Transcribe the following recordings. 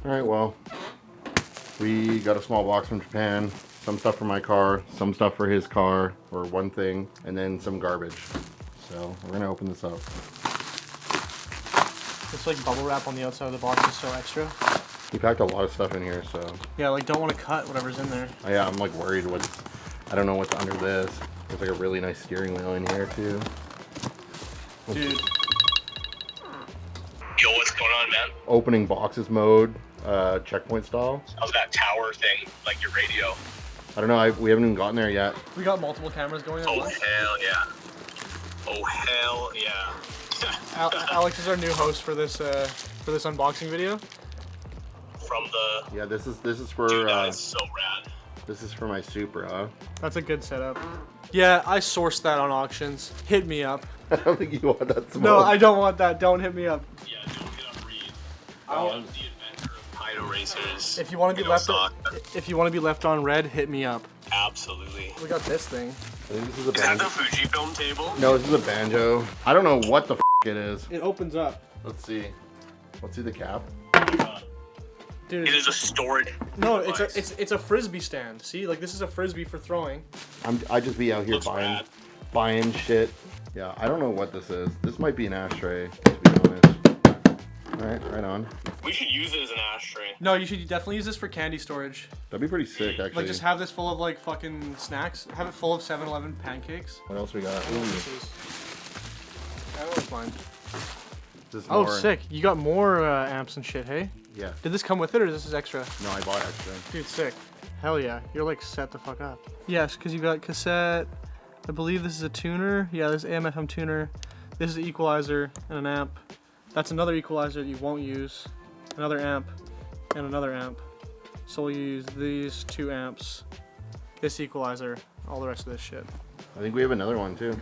Alright, well, we got a small box from Japan. Some stuff for my car, some stuff for his car, or one thing, and then some garbage. So we're gonna open this up. It's like bubble wrap on the outside of the box is so extra. We packed a lot of stuff in here, so. Yeah, like don't want to cut whatever's in there. Oh, yeah, I'm like worried I don't know what's under this. There's like a really nice steering wheel in here too. Dude. Yo, what's going on, man? Opening boxes mode, checkpoint style. How's that tower thing, like your radio? I don't know, we haven't even gotten there yet. We got multiple cameras going. Oh, hell yeah. Oh, hell yeah. Alex is our new host for this unboxing video. From the... Yeah, this is for, Dude, that is so rad. this is for my Supra. That's a good setup. Yeah, I sourced that on auctions. Hit me up. I don't think you want that smoke. No, I don't want that. Don't hit me up. Yeah, don't get up, Reed. The adventure of Pyro Racers. If you want to be left on red, hit me up. Absolutely. We got this thing. I think this is a Is that banjo. the Fujifilm table? No, this is a banjo. I don't know what the it is. It opens up. Let's see. Let's see the cap. Dude, It is a storage. no, device. it's a frisbee stand. See, like this is a frisbee for throwing. I just be out here Looks rad. buying shit. Yeah, I don't know what this is. This might be an ashtray, to be honest. Alright, right on. We should use it as an ashtray. No, you should definitely use this for candy storage. That'd be pretty sick, actually. Like just have this full of like fucking snacks. Have it full of 7-Eleven pancakes. What else we got? I don't know what this is. I don't know what's mine. This is Oh, more- sick. You got more amps and shit, hey? Yeah. Did this come with it or this is extra? No, I bought extra. Dude, sick. Hell yeah. You're like set the fuck up. Yes, because you got cassette. I believe this is a tuner. Yeah, this is AM/FM tuner. This is an equalizer and an amp. That's another equalizer that you won't use. Another amp and another amp. So we'll use these 2 amps. This equalizer. All the rest of this shit. I think we have another one, too.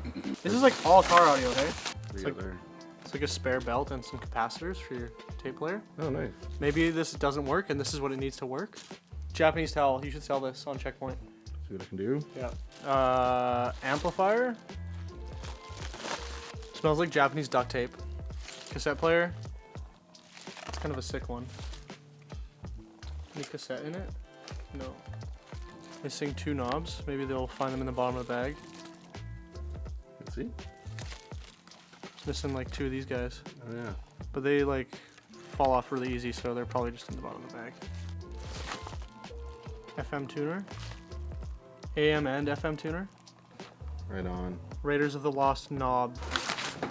This is like all car audio, hey? We It's got like- there. It's like a spare belt and some capacitors for your tape player. Oh, nice. Maybe this doesn't work and this is what it needs to work. Japanese towel. You should sell this on Checkpoint. See what I can do. Yeah. Amplifier. Smells like Japanese duct tape. Cassette player. It's kind of a sick one. Any cassette in it? No. Missing 2 knobs. Maybe they'll find them in the bottom of the bag. Let's see. It's missing like 2 of these guys. Oh, yeah. But they like fall off really easy, so they're probably just in the bottom of the bag. FM tuner. AM and FM tuner. Right on. Raiders of the Lost knob.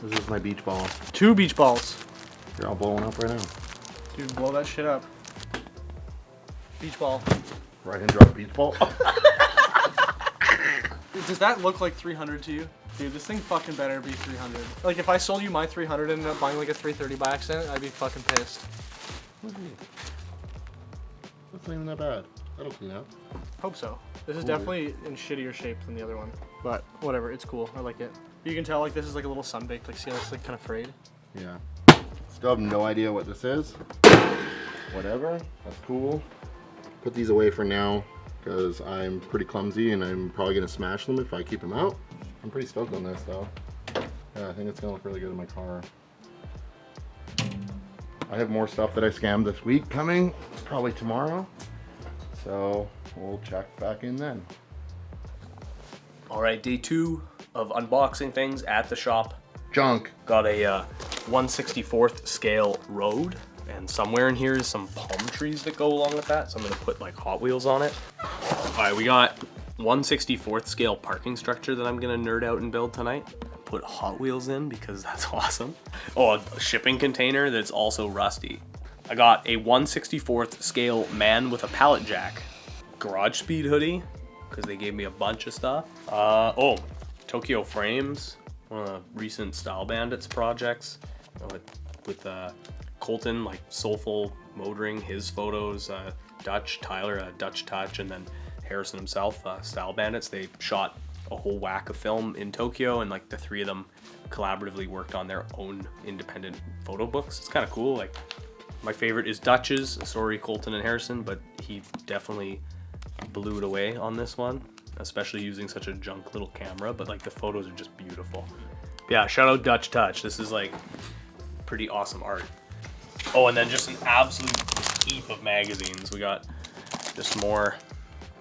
This is my beach ball. 2 beach balls. They're all blowing up right now. Dude, blow that shit up. Beach ball. Right hand drop beach ball. Does that look like 300 to you? Dude, this thing fucking better be 300. Like, if I sold you my 300 and ended up buying like a 330 by accident, I'd be fucking pissed. That's not even that bad. That'll clean up. Hope so. This is Cool. definitely in shittier shape than the other one. But whatever, it's cool. I like it. You can tell like this is like a little sun-baked. Like, see how it's like kind of frayed? Yeah. Still have no idea what this is. Whatever. That's cool. Put these away for now because I'm pretty clumsy and I'm probably going to smash them if I keep them out. I'm pretty stoked on this though. Yeah, I think it's going to look really good in my car. I have more stuff that I scammed this week coming, probably tomorrow. So we'll check back in then. All right, day 2 of unboxing things at the shop. Junk. Got a 1/64th scale road, and somewhere in here is some palm trees that go along with that, so I'm gonna put like Hot Wheels on it. All right, we got 1/64th scale parking structure that I'm gonna nerd out and build tonight. Put Hot Wheels in because that's awesome. Oh, a shipping container that's also rusty. I got a 1/64th scale man with a pallet jack. Garage Speed hoodie, because they gave me a bunch of stuff. Oh, Tokyo Frames, one of the recent Style Bandits projects with Colton, like Soulful Motoring, his photos, Dutch, Tyler, Dutch Touch, and then Harrison himself, Style Bandits. They shot a whole whack of film in Tokyo, and like the 3 of them collaboratively worked on their own independent photo books. It's kind of cool. Like, my favorite is Dutch's, sorry Colton and Harrison, but he definitely blew it away on this one, especially using such a junk little camera, but like the photos are just beautiful. Yeah, shout out Dutch Touch. This is like pretty awesome art. Oh, and then just an absolute heap of magazines. We got just more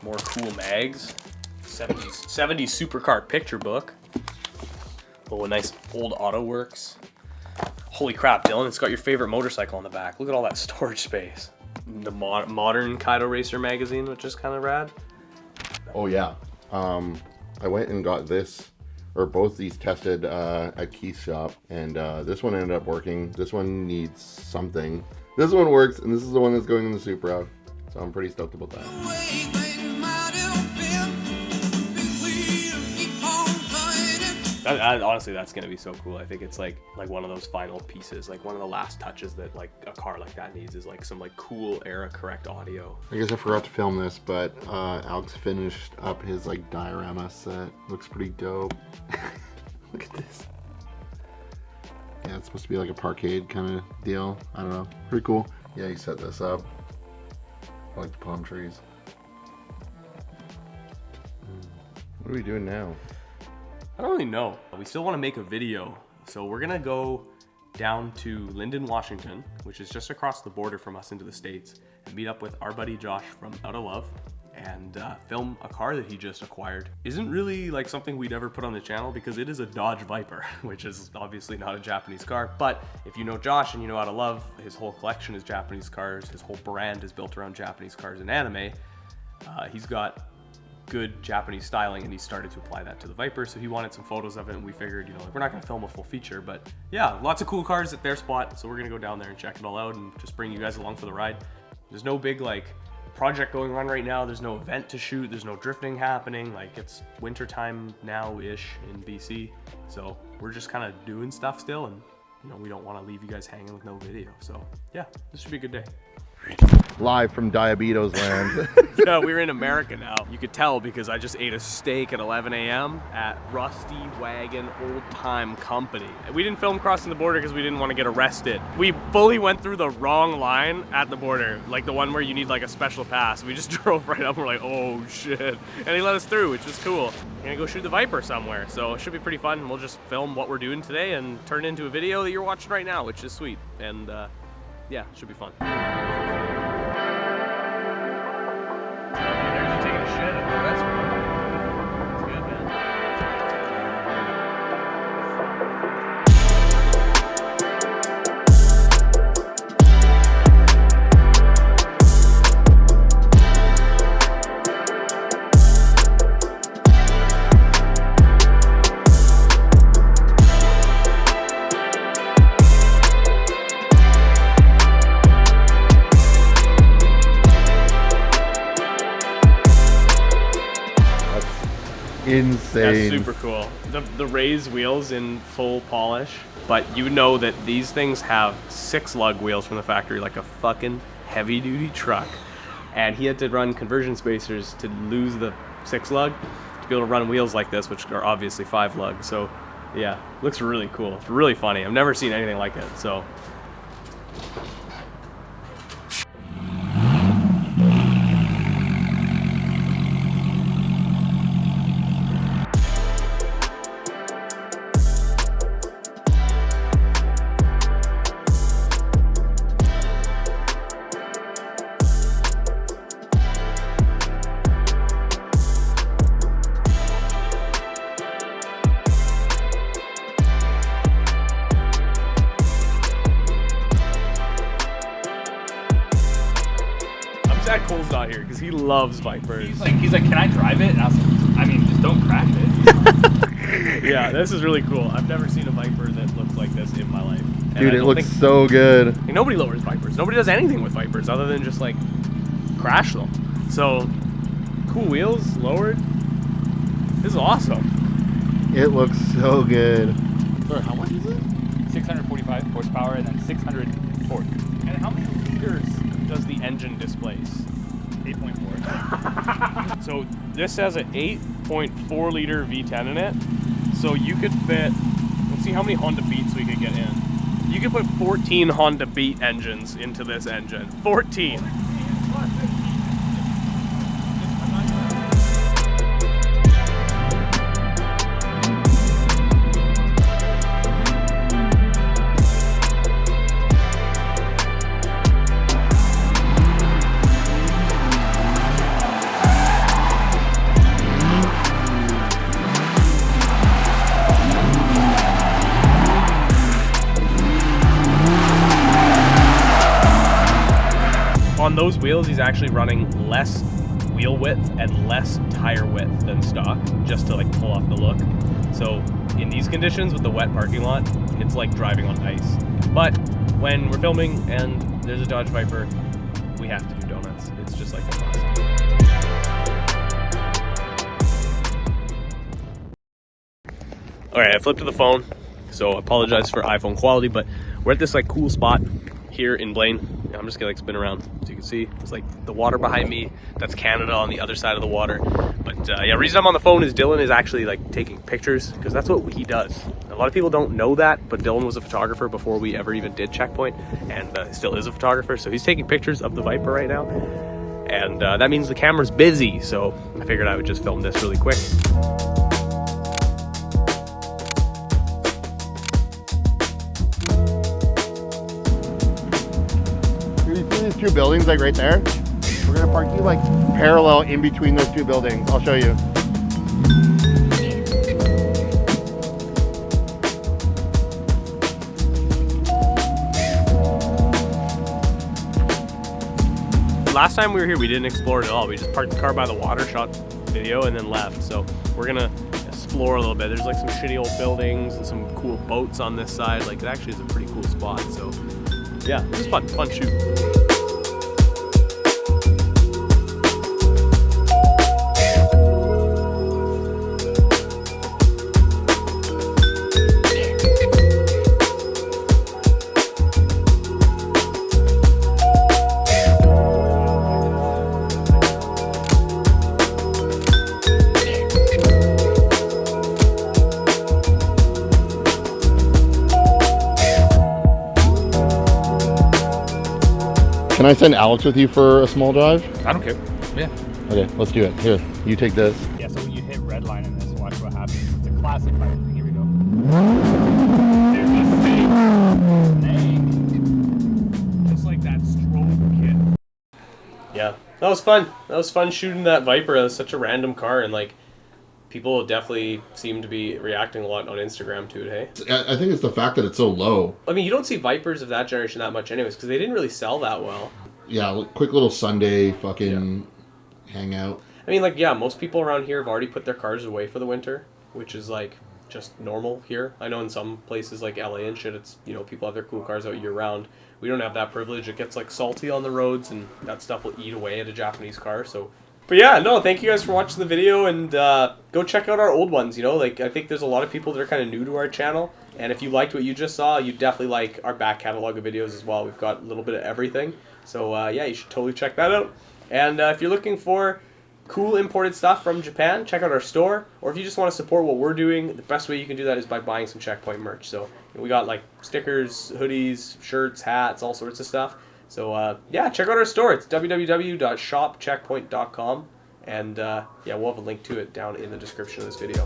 cool mags. 70s supercar picture book. Oh, a nice old Auto Works. Holy crap, Dylan, it's got your favorite motorcycle on the back. Look at all that storage space. The modern Kaido Racer magazine, which is kind of rad. Oh yeah. I went and got this, or both these tested at Keith's shop, and this one ended up working. This one needs something. This one works, and this is the one that's going in the Supra. So I'm pretty stoked about that. Honestly, that's gonna be so cool. I think it's like one of those final pieces, like one of the last touches that like a car like that needs is like some like cool era correct audio. I guess I forgot to film this, but Alex finished up his like diorama set. Looks pretty dope. Look at this. Yeah, it's supposed to be like a parkade kind of deal. I don't know. Pretty cool. Yeah, he set this up. I like the palm trees. What are we doing now? I don't really know. We still want to make a video, so we're gonna go down to Linden, Washington, which is just across the border from us into the States, and meet up with our buddy Josh from Out of Love and film a car that he just acquired. Isn't really like something we'd ever put on the channel because it is a Dodge Viper, which is obviously not a Japanese car. But if you know Josh and you know Out of Love, his whole collection is Japanese cars. His whole brand is built around Japanese cars and anime. He's got good Japanese styling, and he started to apply that to the Viper, so he wanted some photos of it, and we figured, you know, like, we're not gonna film a full feature, but yeah, lots of cool cars at their spot, so we're gonna go down there and check it all out and just bring you guys along for the ride. There's no big like project going on right now, there's no event to shoot, there's no drifting happening, like it's winter time now-ish in BC, so we're just kind of doing stuff still, and you know, we don't want to leave you guys hanging with no video, so yeah, this should be a good day. Live from Diabetes Land. Yeah, we're in America now. You could tell because I just ate a steak at 11 a.m. at Rusty Wagon Old Time Company. We didn't film crossing the border because we didn't want to get arrested. We fully went through the wrong line at the border, like the one where you need like a special pass. We just drove right up and we're like, oh shit. And he let us through, which was cool. We're gonna go shoot the Viper somewhere, so it should be pretty fun. We'll just film what we're doing today and turn it into a video that you're watching right now, which is sweet. And yeah, it should be fun. There's you taking a shit at the restaurant. It's good, man. Insane. That's super cool. The raised wheels in full polish, but you know that these things have 6 lug wheels from the factory, like a fucking heavy duty truck. And he had to run conversion spacers to lose the 6 lug to be able to run wheels like this, which are obviously 5 lug. So yeah, looks really cool. It's really funny. I've never seen anything like it, so. Sad Cole's not here because he loves Vipers. He's like, can I drive it? And I was like, I mean, just don't crash it. Yeah, this is really cool. I've never seen a Viper that looks like this in my life. And dude, it looks so good. Like, nobody lowers Vipers. Nobody does anything with Vipers other than just like crash them. So cool wheels, lowered. This is awesome. It looks so good. Sir, how much is it? 645 horsepower and then 600 torque. And how many liters does the engine displace? 8.4. So this has an 8.4 liter V10 in it. So you could fit, let's see how many Honda Beats we could get in. You could put 14 Honda Beat engines into this engine. 14. on those wheels, he's actually running less wheel width and less tire width than stock, just to like pull off the look. So in these conditions with the wet parking lot, it's like driving on ice. But when we're filming and there's a Dodge Viper, we have to do donuts. It's just like a must. All right, I flipped to the phone, so I apologize for iPhone quality, but we're at this like cool spot here in Blaine. I'm just gonna like spin around so you can see. It's like the water behind me. That's Canada on the other side of the water. But yeah, the reason I'm on the phone is Dylan is actually like taking pictures, because that's what he does. A lot of people don't know that, but Dylan was a photographer before we ever even did Checkpoint, and still is a photographer. So he's taking pictures of the Viper right now, and that means the camera's busy. So I figured I would just film this really quick. These two buildings like right there, we're gonna park you like parallel in between those two buildings. I'll show you. Last time we were here, we didn't explore it at all. We just parked the car by the water, shot video, and then left. So we're gonna explore a little bit. There's like some shitty old buildings and some cool boats on this side. Like, it actually is a pretty cool spot. So yeah, it was fun shoot. Can I send Alex with you for a small drive? I don't care. Yeah. Okay, let's do it. Here, you take this. Yeah, so when you hit red line in this, watch what happens. It's a classic fight. Here we go. There's a snake. Just like that strobe kit. Yeah, that was fun. That was fun shooting that Viper. That was such a random car, and like, people definitely seem to be reacting a lot on Instagram to it, hey? I think it's the fact that it's so low. I mean, you don't see Vipers of that generation that much anyways, because they didn't really sell that well. Yeah, quick little Sunday fucking hangout. I mean, like, yeah, most people around here have already put their cars away for the winter, which is like just normal here. I know in some places like LA and shit, it's, you know, people have their cool cars out year round. We don't have that privilege. It gets like salty on the roads, and that stuff will eat away at a Japanese car. So, but yeah, no, thank you guys for watching the video, and go check out our old ones. You know, like, I think there's a lot of people that are kind of new to our channel, and if you liked what you just saw, you definitely like our back catalog of videos as well. We've got a little bit of everything. So yeah, you should totally check that out. And if you're looking for cool imported stuff from Japan, check out our store. Or if you just want to support what we're doing, the best way you can do that is by buying some Checkpoint merch. So we got like stickers, hoodies, shirts, hats, all sorts of stuff. So yeah, check out our store. It's www.shopcheckpoint.com. And yeah, we'll have a link to it down in the description of this video.